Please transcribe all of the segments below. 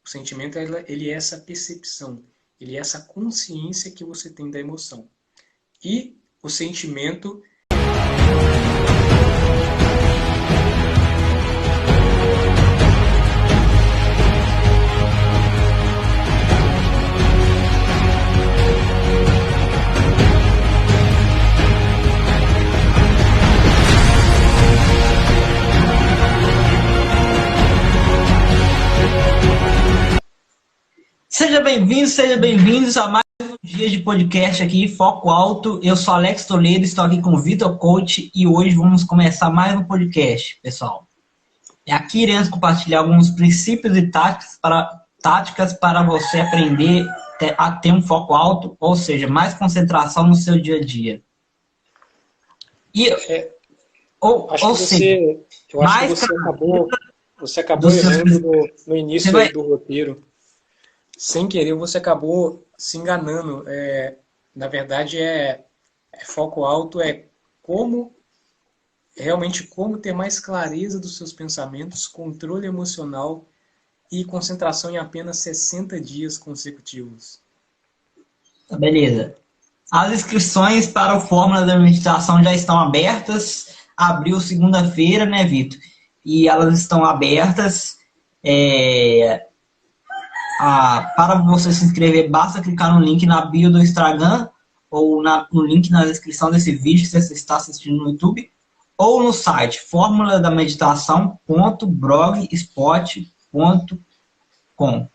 O sentimento, ele é essa percepção, ele é essa consciência que você tem da emoção. E o sentimento... Sejam bem-vindos a mais um dia de podcast aqui, Foco Alto. Eu sou Alex Toledo, estou aqui com o Vitor Coach e hoje vamos começar mais um podcast, pessoal. Aqui iremos compartilhar alguns princípios e táticas para você aprender a ter um foco alto, ou seja, mais concentração no seu dia a dia. Eu acho que você acabou errando no início do roteiro. Sem querer, você acabou se enganando. Na verdade, foco alto como ter mais clareza dos seus pensamentos, controle emocional e concentração em apenas 60 dias consecutivos. Beleza. As inscrições para o Fórmula da Meditação já estão abertas. Abriu segunda-feira, né, Vitor? E elas estão abertas. Para você se inscrever, basta clicar no link na bio do Instagram ou no link na descrição desse vídeo, se você está assistindo no YouTube, ou no site formuladameditação.blogspot.com.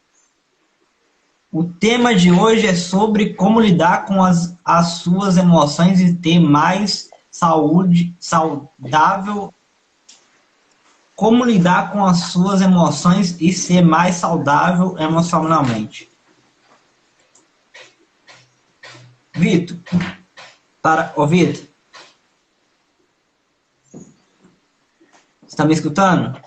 O tema de hoje é sobre como lidar com as suas emoções e ter mais saúde saudável. Como lidar com as suas emoções e ser mais saudável emocionalmente. Vitor, Vitor, você está me escutando?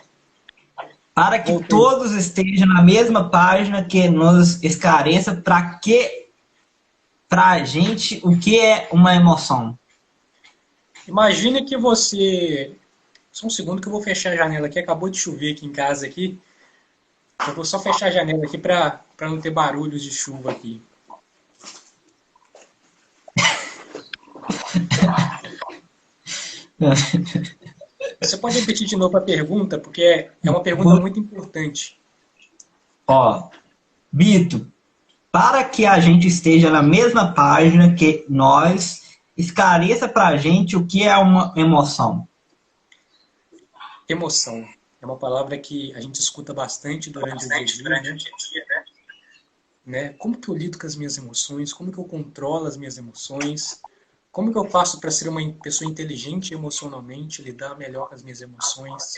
Para que todos estejam na mesma página, que nos esclareça para a gente o que é uma emoção. Imagine que você... Só um segundo que eu vou fechar a janela aqui. Acabou de chover aqui em casa aqui. Eu vou só fechar a janela aqui para não ter barulhos de chuva aqui. Você pode repetir de novo a pergunta, porque é uma pergunta muito importante. Vitor, para que a gente esteja na mesma página que nós, esclareça para a gente o que é uma emoção. Emoção é uma palavra que a gente escuta bastante durante o dia a dia, né? Como que eu lido com as minhas emoções? Como que eu controlo as minhas emoções? Como que eu faço para ser uma pessoa inteligente emocionalmente, lidar melhor com as minhas emoções?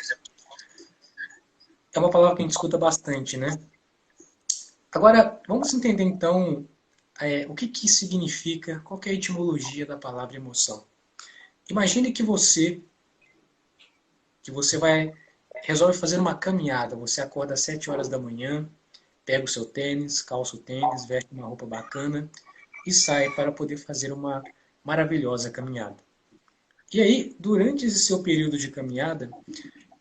É uma palavra que a gente escuta bastante, né? Agora, vamos entender então o que significa, qual que é a etimologia da palavra emoção. Imagine que você resolve fazer uma caminhada. Você acorda às 7 horas da manhã, pega o seu tênis, calça o tênis, veste uma roupa bacana e sai para poder fazer uma maravilhosa caminhada. E aí, durante esse seu período de caminhada,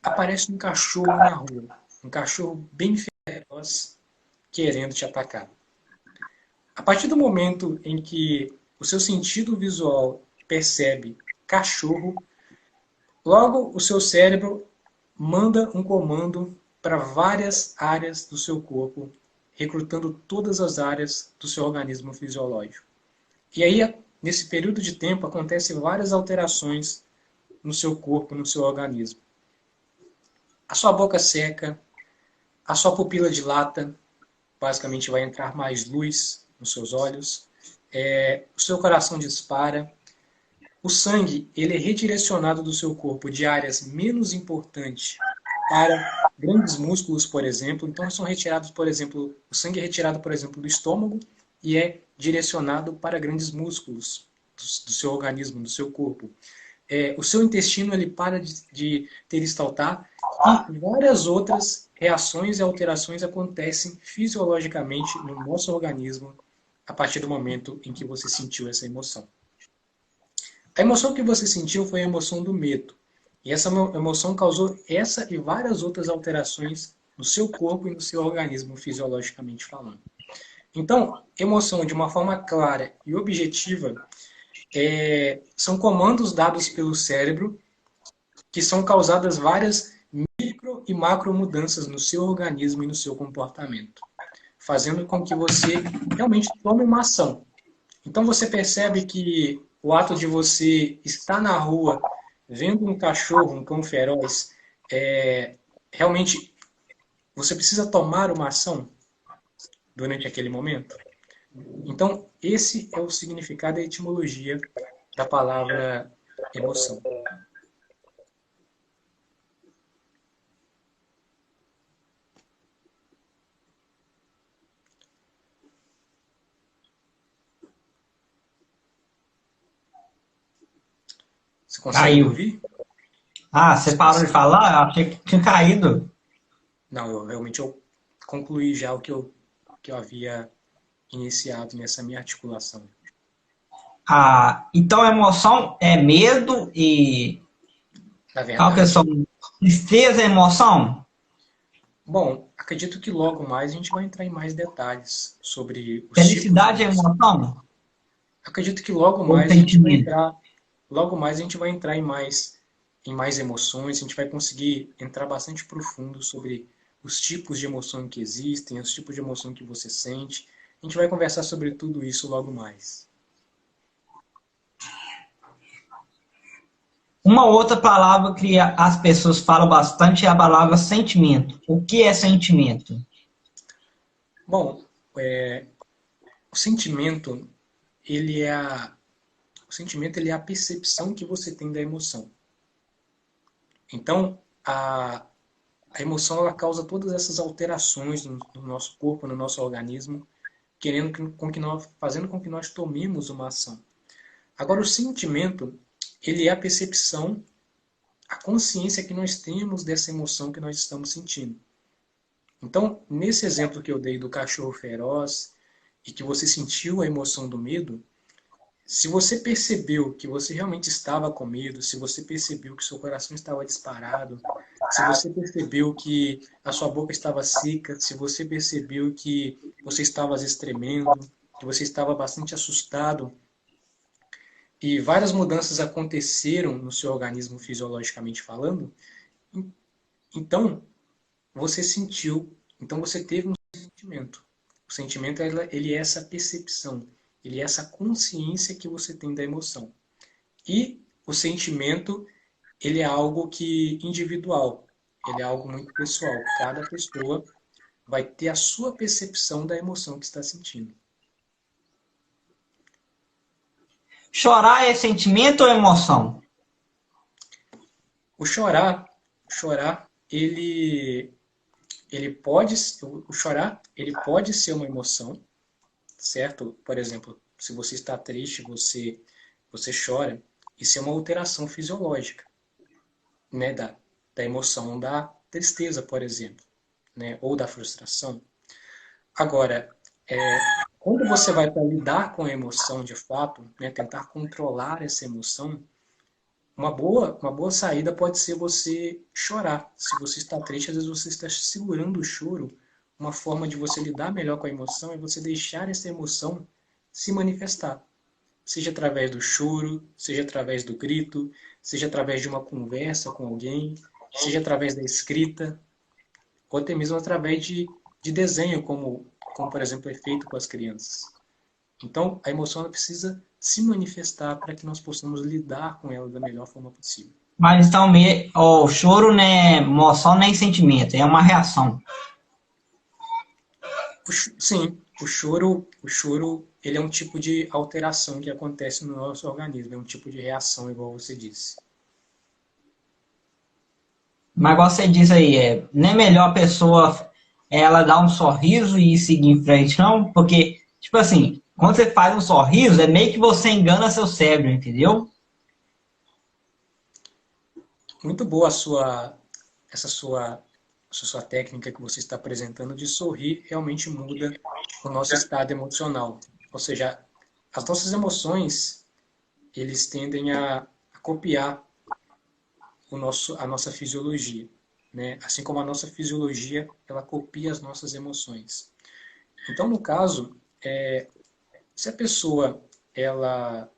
aparece um cachorro na rua. Um cachorro bem feroz, querendo te atacar. A partir do momento em que o seu sentido visual percebe cachorro, logo, o seu cérebro manda um comando para várias áreas do seu corpo, recrutando todas as áreas do seu organismo fisiológico. E aí, nesse período de tempo, acontecem várias alterações no seu corpo, no seu organismo. A sua boca seca, a sua pupila dilata, basicamente vai entrar mais luz nos seus olhos, o seu coração dispara. O sangue ele é redirecionado do seu corpo de áreas menos importantes para grandes músculos, por exemplo. Então, são retirados, por exemplo, o sangue é retirado, por exemplo, do estômago e é direcionado para grandes músculos do seu organismo, do seu corpo. O seu intestino ele para de peristaltar e várias outras reações e alterações acontecem fisiologicamente no nosso organismo a partir do momento em que você sentiu essa emoção. A emoção que você sentiu foi a emoção do medo. E essa emoção causou essa e várias outras alterações no seu corpo e no seu organismo, fisiologicamente falando. Então, emoção, de uma forma clara e objetiva, são comandos dados pelo cérebro que são causadas várias micro e macro mudanças no seu organismo e no seu comportamento, fazendo com que você realmente tome uma ação. Então você percebe que o ato de você estar na rua vendo um cachorro, um cão feroz, realmente você precisa tomar uma ação durante aquele momento. Então esse é o significado e a etimologia da palavra emoção. Você consegue me Caiu. ouvir? Ah, você parou de falar? Eu achei que tinha caído. Não, eu concluí já o que eu havia iniciado nessa minha articulação. Ah, então a emoção é medo e Na qual que são? verdade, Tristeza é emoção? bom, acredito que logo mais a gente vai entrar em mais detalhes sobre os tipos de Felicidade é emoção. emoção? Acredito que logo Ou mais a gente vai sentimento? entrar, logo mais a gente vai entrar em mais emoções, a gente vai conseguir entrar bastante profundo sobre os tipos de emoção que existem, os tipos de emoção que você sente. A gente vai conversar sobre tudo isso logo mais. Uma outra palavra que as pessoas falam bastante é a palavra sentimento. O que é sentimento? Bom, o sentimento, ele é a, o sentimento ele é a percepção que você tem da emoção. Então, a emoção ela causa todas essas alterações no nosso corpo, no nosso organismo, fazendo com que nós tomemos uma ação. Agora, o sentimento, ele é a percepção, a consciência que nós temos dessa emoção que nós estamos sentindo. Então, nesse exemplo que eu dei do cachorro feroz e que você sentiu a emoção do medo, se você percebeu que você realmente estava com medo, se você percebeu que seu coração estava disparado, se você percebeu que a sua boca estava seca, se você percebeu que você estava estremendo, que você estava bastante assustado, e várias mudanças aconteceram no seu organismo fisiologicamente falando, então você sentiu, então você teve um sentimento. O sentimento ele é essa percepção, ele é essa consciência que você tem da emoção. E o sentimento, ele é algo que individual, ele é algo muito pessoal. Cada pessoa vai ter a sua percepção da emoção que está sentindo. Chorar é sentimento ou emoção? O chorar, ele pode, o chorar, ele pode ser uma emoção, certo? Por exemplo, se você está triste, você chora, isso é uma alteração fisiológica, né, da emoção da tristeza, por exemplo, né, ou da frustração. Agora, quando você vai para lidar com a emoção de fato, né, tentar controlar essa emoção, uma boa saída pode ser você chorar. Se você está triste, às vezes você está segurando o choro. Uma forma de você lidar melhor com a emoção é você deixar essa emoção se manifestar. Seja através do choro, seja através do grito, seja através de uma conversa com alguém, seja através da escrita, ou até mesmo através de desenho, como, por exemplo, é feito com as crianças. Então, a emoção ela precisa se manifestar para que nós possamos lidar com ela da melhor forma possível. Mas então, o choro não é emoção nem sentimento, é uma reação. Sim, o choro, ele é um tipo de alteração que acontece no nosso organismo, é um tipo de reação, igual você disse. Mas igual você diz aí, não é melhor a pessoa ela dar um sorriso e seguir em frente, não? Porque, tipo assim, quando você faz um sorriso, é meio que você engana seu cérebro, entendeu? Muito boa essa sua técnica que você está apresentando de sorrir realmente muda o nosso estado emocional. Ou seja, as nossas emoções, eles tendem a copiar a nossa fisiologia. né? Assim como a nossa fisiologia, ela copia as nossas emoções. Então, no caso, se a pessoa ela,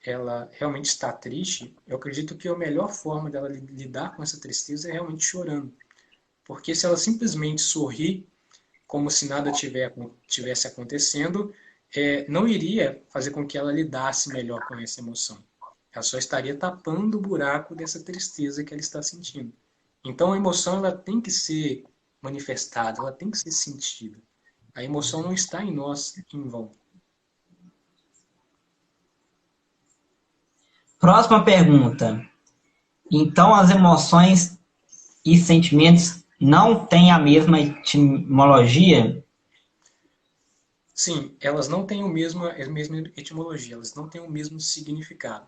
ela realmente está triste, eu acredito que a melhor forma dela lidar com essa tristeza é realmente chorando. Porque se ela simplesmente sorrir, como se nada tivesse acontecendo, não iria fazer com que ela lidasse melhor com essa emoção. Ela só estaria tapando o buraco dessa tristeza que ela está sentindo. Então a emoção ela tem que ser manifestada, ela tem que ser sentida. A emoção não está em nós em vão. Próxima pergunta. Então, as emoções e sentimentos não têm a mesma etimologia? Sim, elas não têm a mesma etimologia, elas não têm o mesmo significado.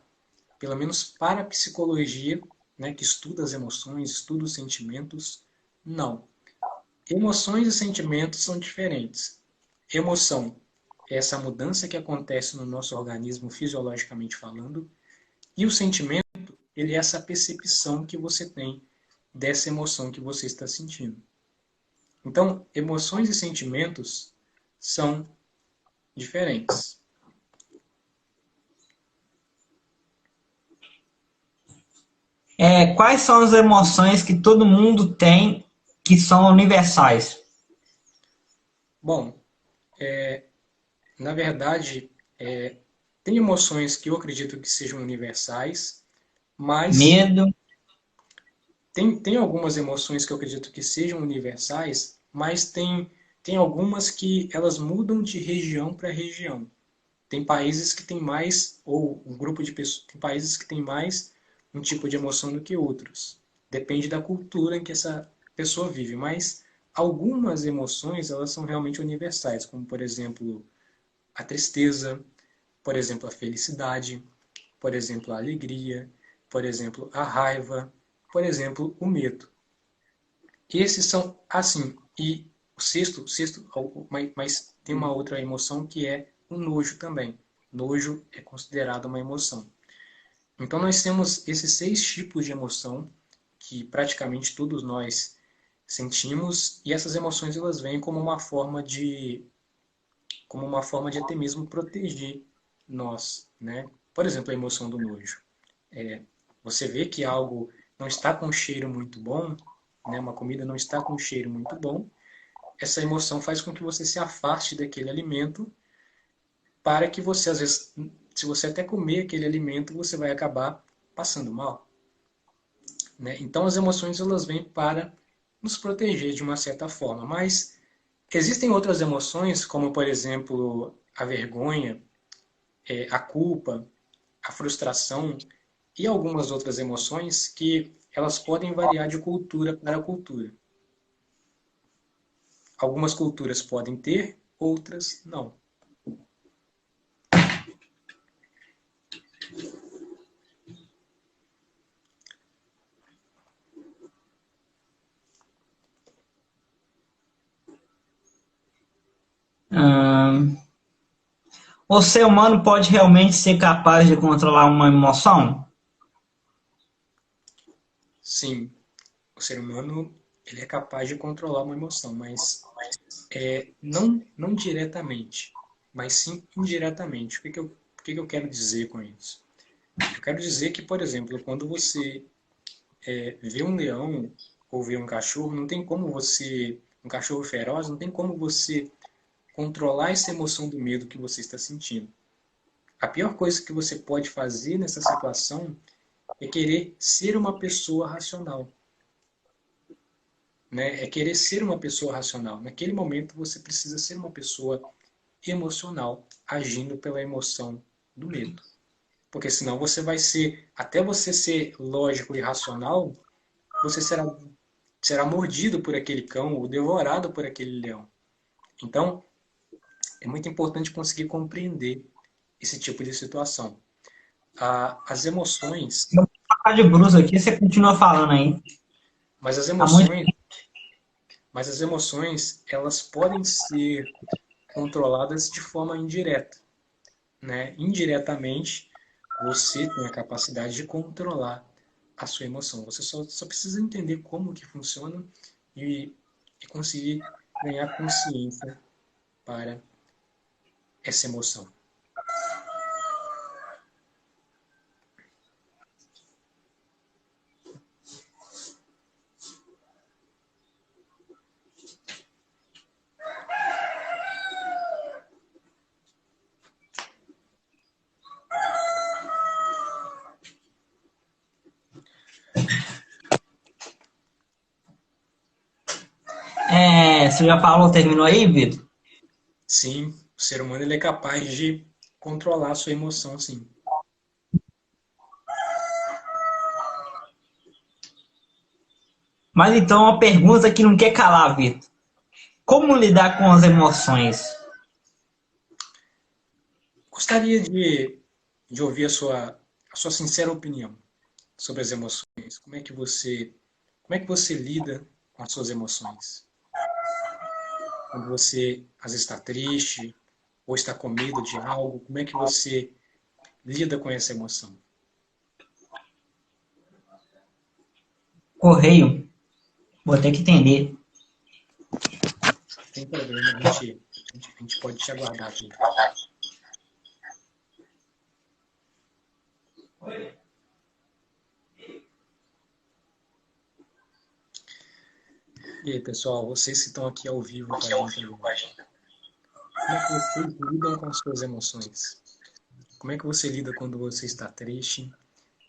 Pelo menos para a psicologia, né, que estuda as emoções, estuda os sentimentos, não. Emoções e sentimentos são diferentes. Emoção é essa mudança que acontece no nosso organismo fisiologicamente falando, e o sentimento, ele é essa percepção que você tem dessa emoção que você está sentindo. Então, emoções e sentimentos são diferentes. Quais são as emoções que todo mundo tem que são universais? Bom, na verdade, tem emoções que eu acredito que sejam universais, mas Medo, tem algumas emoções que eu acredito que sejam universais, mas tem algumas que elas mudam de região para região. Tem países que têm mais, ou um grupo de pessoas, tem países que têm mais um tipo de emoção do que outros. Depende da cultura em que essa pessoa vive, mas algumas emoções elas são realmente universais, como por exemplo a tristeza, por exemplo a felicidade, por exemplo a alegria, por exemplo a raiva, por exemplo o medo. Esses são assim. E o sexto, mas tem uma outra emoção que é o nojo também. Nojo é considerado uma emoção. Então nós temos esses 6 tipos de emoção que praticamente todos nós sentimos e essas emoções elas vêm como uma forma de até mesmo proteger nós, né? Por exemplo, a emoção do nojo. Você vê que algo não está com um cheiro muito bom, né? Uma comida não está com um cheiro muito bom, essa emoção faz com que você se afaste daquele alimento para que você, às vezes, se você até comer aquele alimento, você vai acabar passando mal, né? Então as emoções elas vêm para nos proteger de uma certa forma, mas existem outras emoções, como por exemplo a vergonha, a culpa, a frustração e algumas outras emoções que elas podem variar de cultura para cultura. Algumas culturas podem ter, outras não. o ser humano pode realmente ser capaz de controlar uma emoção? Sim, o ser humano ele é capaz de controlar uma emoção, mas não diretamente, mas sim indiretamente. O que eu quero dizer com isso? Eu quero dizer que, por exemplo, quando você vê um leão ou vê um cachorro, não tem como você, um cachorro feroz, não tem como você controlar essa emoção do medo que você está sentindo. A pior coisa que você pode fazer nessa situação é querer ser uma pessoa racional, né? É querer ser uma pessoa racional. Naquele momento você precisa ser uma pessoa emocional, agindo pela emoção do medo. Porque senão você vai ser, até você ser lógico e racional, você será mordido por aquele cão ou devorado por aquele leão. Então, é muito importante conseguir compreender esse tipo de situação. As emoções, Eu vou falar de bruxa aqui, você continua falando aí. mas as Tá muito... emoções, mas as emoções, elas podem ser controladas de forma indireta, né? Indiretamente, você tem a capacidade de controlar a sua emoção. Você só precisa entender como que funciona e conseguir ganhar consciência para essa emoção. Você já falou, terminou aí, Vitor? Sim, o ser humano ele é capaz de controlar a sua emoção, sim. Mas então, uma pergunta que não quer calar, Vitor. Como lidar com as emoções? Gostaria de ouvir a sua sincera opinião sobre as emoções. Como é que você lida com as suas emoções? Quando você às vezes está triste ou está com medo de algo, como é que você lida com essa emoção? Correio, vou ter que entender. Sem problema, a gente pode te aguardar aqui. E aí, pessoal, vocês que estão aqui ao vivo com a gente também. Como é que vocês lidam com as suas emoções? Como é que você lida quando você está triste?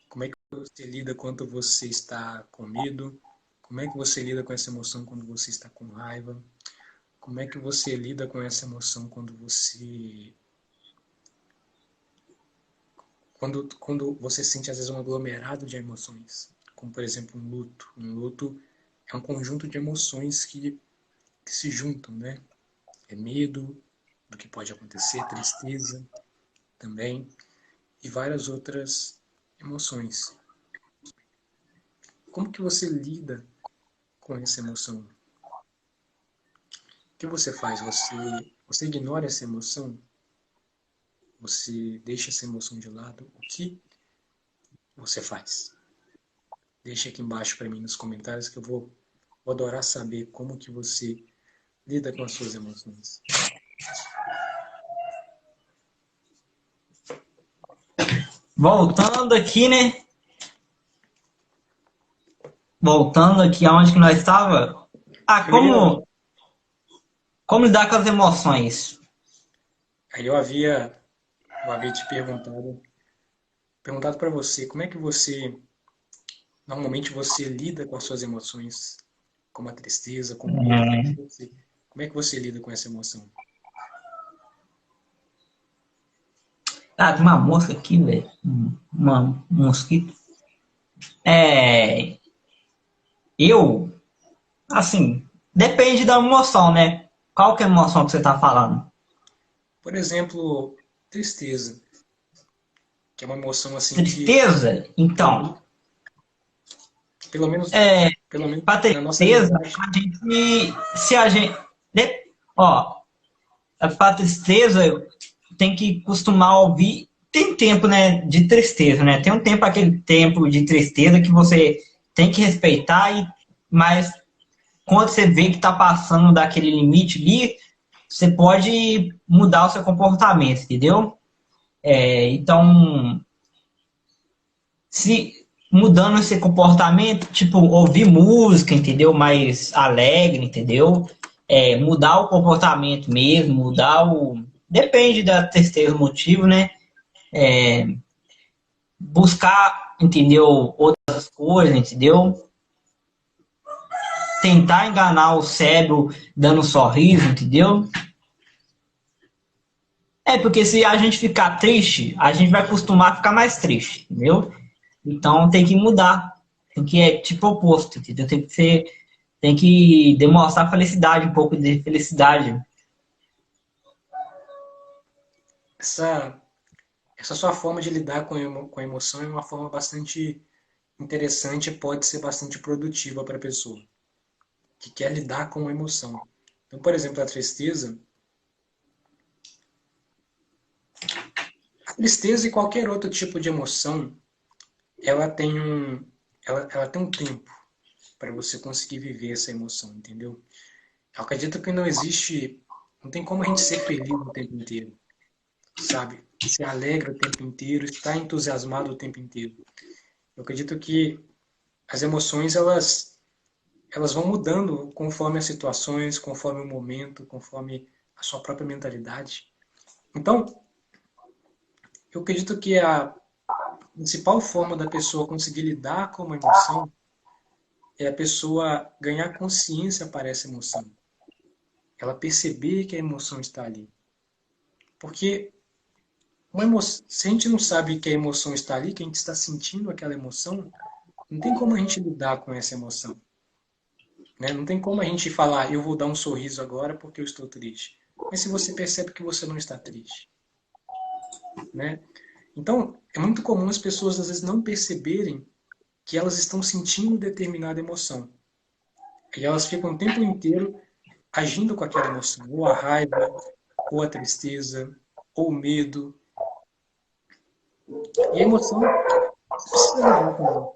Como é que você lida quando você está com medo? Como é que você lida com essa emoção quando você está com raiva? Como é que você lida com essa emoção quando você sente às vezes um aglomerado de emoções? Como por exemplo um luto. Um luto é um conjunto de emoções que se juntam, né? É medo do que pode acontecer, tristeza também e várias outras emoções. Como que você lida com essa emoção? O que você faz? Você ignora essa emoção? Você deixa essa emoção de lado? O que você faz? Deixa aqui embaixo para mim nos comentários que eu vou adorar saber como que você lida com as suas emoções. Voltando aqui, né? Voltando aqui aonde que nós estava. Ah, Eu ia, como lidar com as emoções? aí eu havia te perguntado para você, como é que normalmente você lida com as suas emoções, como a tristeza, como o medo, como é que você lida com essa emoção? Ah, tem uma mosca aqui, velho. Um mosquito. É, eu, assim, depende da emoção, né? Qual que é a emoção que você tá falando? Por exemplo, tristeza, que é uma emoção assim que Tristeza? Então, Uhum. pelo menos, é, pelo menos pra na nossa tristeza, linguagem, a gente, se a gente, ó, pra tristeza, tem que costumar ouvir. Tem tempo, né, de tristeza, né? Tem um tempo, aquele tempo de tristeza que você tem que respeitar, mas quando você vê que está passando daquele limite ali, você pode mudar o seu comportamento, entendeu? Então, se mudando esse comportamento, tipo, ouvir música, entendeu? Mais alegre, entendeu? Mudar o comportamento mesmo, mudar o. Depende da tristeza, o motivo, né? Buscar, entendeu? Outras coisas, entendeu? Tentar enganar o cérebro dando um sorriso, entendeu? Porque se a gente ficar triste, a gente vai acostumar a ficar mais triste, entendeu? Então tem que mudar. Tem que tipo oposto, entendeu? Tem que demonstrar felicidade, um pouco de felicidade. essa, essa sua forma de lidar com a emoção é uma forma bastante interessante e pode ser bastante produtiva para a pessoa que quer lidar com a emoção. Então, por exemplo, a tristeza e qualquer outro tipo de emoção, ela tem ela tem um tempo para você conseguir viver essa emoção, entendeu? Eu acredito que não tem como a gente ser feliz o tempo inteiro, sabe? Se alegra o tempo inteiro, estar entusiasmado o tempo inteiro. Eu acredito que as emoções, elas vão mudando conforme as situações, conforme o momento, conforme a sua própria mentalidade. Então, eu acredito que a principal forma da pessoa conseguir lidar com uma emoção é a pessoa ganhar consciência para essa emoção. Ela perceber que a emoção está ali. Porque se a gente não sabe que a emoção está ali, que a gente está sentindo aquela emoção, não tem como a gente lidar com essa emoção. Né? Não tem como a gente falar, eu vou dar um sorriso agora porque eu estou triste. Mas se você percebe que você não está triste. Né? Então, é muito comum as pessoas às vezes não perceberem que elas estão sentindo determinada emoção. E elas ficam o tempo inteiro agindo com aquela emoção, ou a raiva, ou a tristeza, ou o medo. E a emoção precisa lidar com ela.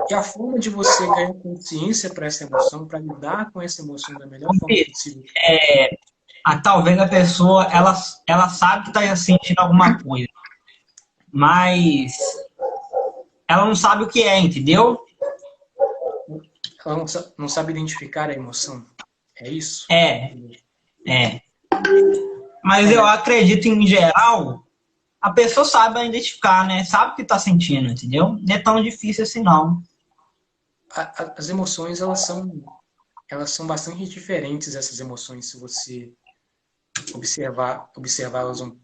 E a forma de você ganhar consciência para essa emoção, para lidar com essa emoção da melhor forma possível. Talvez a pessoa, ela sabe que está sentindo alguma coisa, mas ela não sabe o que é, entendeu? Ela não sabe identificar a emoção. É isso? É. Mas eu acredito, em geral, a pessoa sabe identificar, né? Sabe o que está sentindo, entendeu? Não é tão difícil assim, não. As emoções, elas são bastante diferentes, essas emoções, se você observá-las um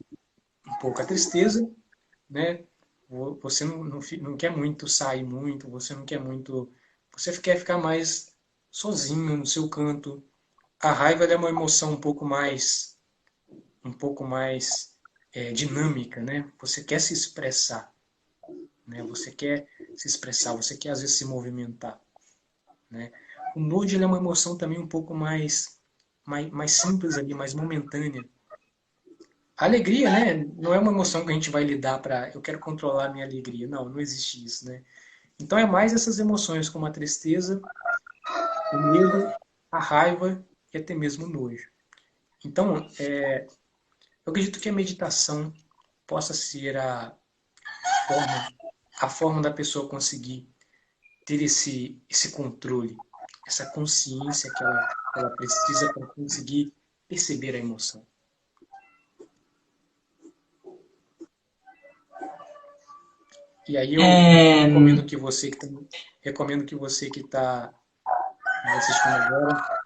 pouco. A tristeza, né? Você não quer muito sair muito, você não quer muito... Você quer ficar mais sozinho no seu canto. A raiva é uma emoção um pouco mais dinâmica, né? Você quer se expressar, né? Você quer se expressar, você quer às vezes se movimentar, né? O nojo é uma emoção também um pouco mais simples ali, mais momentânea. A alegria, né? Não é uma emoção que a gente vai lidar para eu quero controlar a minha alegria. Não, não existe isso, né? Então é mais essas emoções como a tristeza, o medo, a raiva e até mesmo o nojo. Então, eu acredito que a meditação possa ser a forma da pessoa conseguir ter esse controle, essa consciência que ela precisa para conseguir perceber a emoção. E aí eu recomendo que você que está assistindo agora,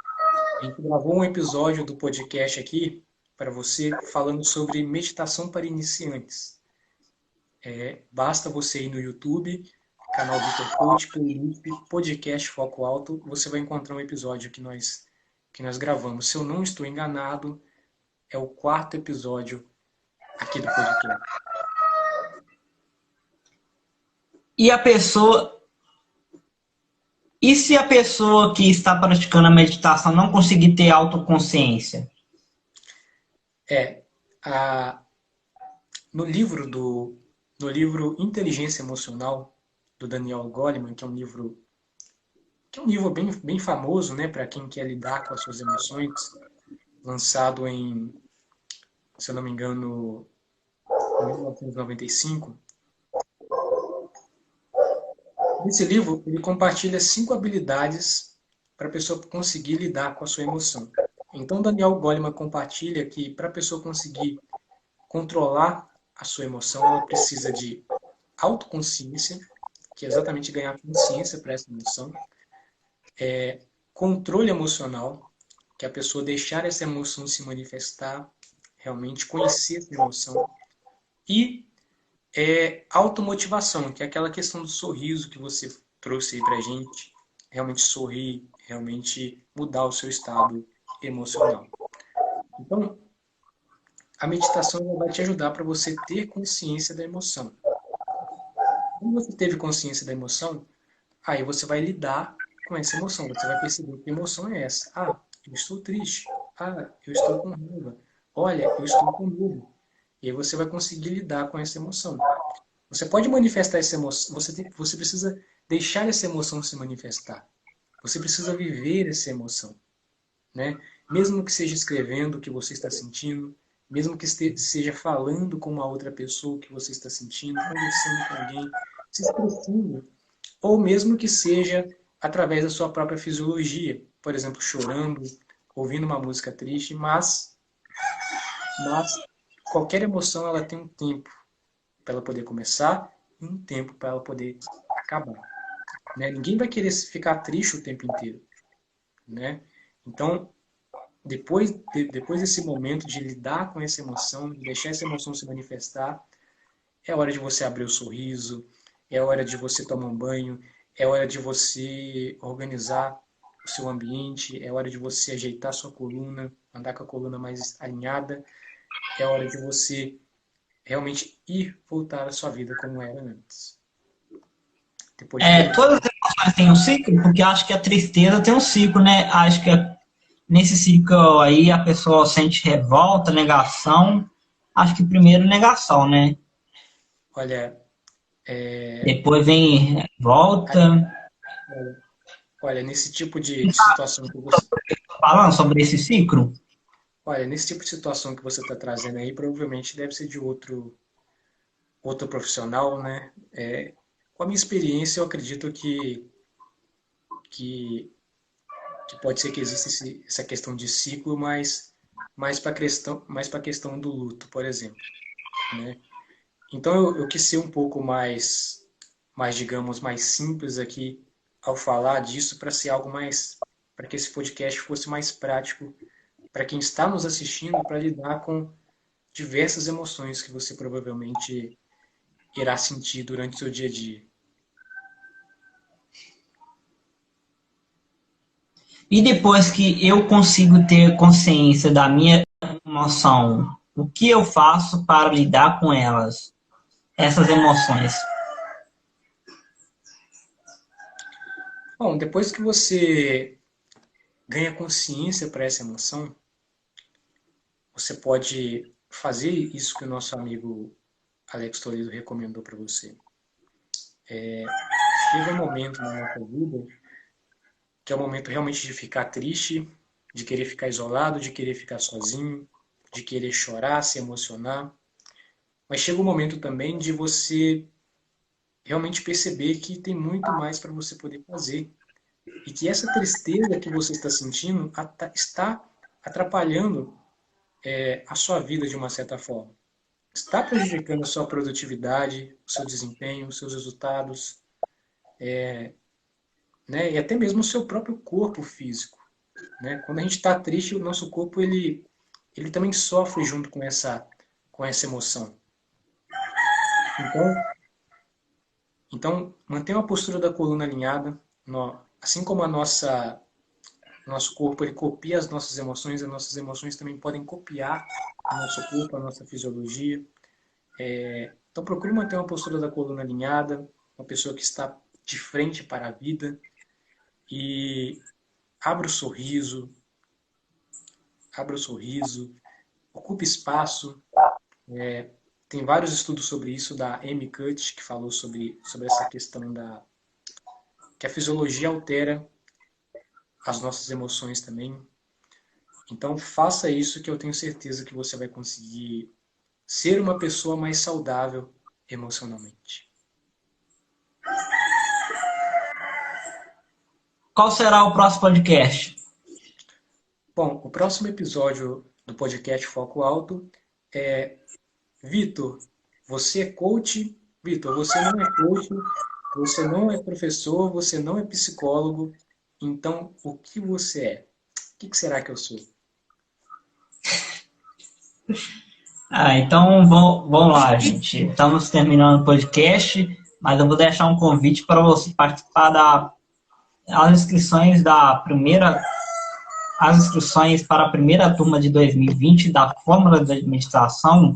a gente gravou um episódio do podcast aqui para você falando sobre meditação para iniciantes. Basta você ir no YouTube, canal Vitor Coach, playlist, podcast Foco Alto, você vai encontrar um episódio que nós gravamos. Se eu não estou enganado, é o 4º episódio aqui do podcast. E se a pessoa que está praticando a meditação não conseguir ter autoconsciência? No livro Inteligência Emocional, do Daniel Goleman, que é um livro bem, bem famoso, né, para quem quer lidar com as suas emoções, lançado se eu não me engano, em 1995. Nesse livro, ele compartilha 5 habilidades para a pessoa conseguir lidar com a sua emoção. Então, Daniel Goleman compartilha que para a pessoa conseguir controlar a sua emoção, ela precisa de autoconsciência, que é exatamente ganhar consciência para essa emoção, controle emocional, que é a pessoa deixar essa emoção se manifestar, realmente conhecer essa emoção, e automotivação, que é aquela questão do sorriso que você trouxe aí pra gente, realmente sorrir, realmente mudar o seu estado emocional. Então, a meditação vai te ajudar para você ter consciência da emoção. Quando você teve consciência da emoção, aí você vai lidar com essa emoção. Você vai perceber que emoção é essa. Ah, eu estou triste. Ah, eu estou com raiva. Olha, eu estou com medo. E aí você vai conseguir lidar com essa emoção. Você pode manifestar essa emoção, você precisa deixar essa emoção se manifestar. Você precisa viver essa emoção, né? Mesmo que seja escrevendo o que você está sentindo, mesmo que seja falando com uma outra pessoa o que você está sentindo, conversando com alguém, se expressando, ou mesmo que seja através da sua própria fisiologia, por exemplo, chorando, ouvindo uma música triste, mas qualquer emoção ela tem um tempo para ela poder começar e um tempo para ela poder acabar, né? Ninguém vai querer ficar triste o tempo inteiro, né? Então, depois desse momento de lidar com essa emoção, de deixar essa emoção se manifestar, é hora de você abrir o sorriso, é hora de você tomar um banho, é hora de você organizar o seu ambiente, é hora de você ajeitar sua coluna, andar com a coluna mais alinhada, é hora de você realmente voltar à sua vida como era antes. Depois de todo Todas as emoções têm um ciclo, porque eu acho que a tristeza tem um ciclo, né? Acho que nesse ciclo aí a pessoa sente revolta, negação. Acho que primeiro negação, né? Olha, Depois vem revolta. olha, nesse tipo de situação que você, Falando sobre esse ciclo, olha, nesse tipo de situação que você está trazendo aí, provavelmente deve ser de outro profissional, né? Com a minha experiência, eu acredito que, que pode ser que exista essa questão de ciclo, mas mais para a questão do luto, por exemplo, né? Então eu quis ser um pouco digamos, mais simples aqui ao falar disso para ser algo mais, para que esse podcast fosse mais prático para quem está nos assistindo para lidar com diversas emoções que você provavelmente irá sentir durante o seu dia a dia. e depois que eu consigo ter consciência da minha emoção, o que eu faço para lidar com elas, essas emoções? Bom, depois que você ganha consciência para essa emoção, você pode fazer isso que o nosso amigo Alex Toledo recomendou para você. Chega um momento na nossa vida que é o momento realmente de ficar triste, de querer ficar isolado, de querer ficar sozinho, de querer chorar, se emocionar. Mas chega um momento também de você realmente perceber que tem muito mais para você poder fazer. E que essa tristeza que você está sentindo está atrapalhando a sua vida de uma certa forma. Está prejudicando a sua produtividade, o seu desempenho, os seus resultados, né? E até mesmo o seu próprio corpo físico. Né? Quando a gente está triste, o nosso corpo ele também sofre junto com essa emoção. Então, mantenha uma postura da coluna alinhada. Assim como nosso corpo ele copia as nossas emoções também podem copiar o nosso corpo, a nossa fisiologia. Então, procure manter uma postura da coluna alinhada, uma pessoa que está de frente para a vida e abra o sorriso, ocupe espaço. Tem vários estudos sobre isso da Amy Cuddy, que falou sobre essa questão que a fisiologia altera as nossas emoções também. Então, faça isso que eu tenho certeza que você vai conseguir ser uma pessoa mais saudável emocionalmente. Qual será o próximo podcast? Bom, o próximo episódio do podcast Foco Alto é Vitor, você é coach? Vitor, você não é coach, você não é professor, você não é psicólogo, então o que você é? O que será que eu sou? Então vamos lá, gente. Estamos terminando o podcast, mas eu vou deixar um convite para você participar das inscrições as inscrições para a primeira turma de 2020 da Fórmula de Administração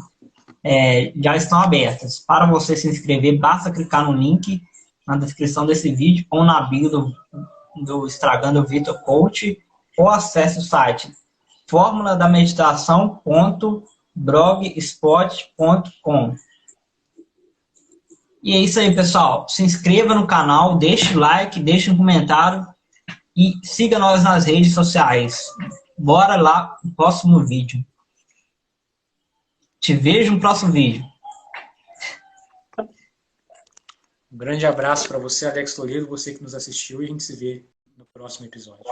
já estão abertas. Para você se inscrever, basta clicar no link na descrição desse vídeo ou na bio do Instagram do Vitor Coach ou acesse o site formuladameditação.blogspot.com. E é isso aí, pessoal. Se inscreva no canal, deixe o like, deixe um comentário e siga nós nas redes sociais. Bora lá no próximo vídeo. Te vejo no próximo vídeo. Um grande abraço para você, Alex Toledo, você que nos assistiu, e a gente se vê no próximo episódio.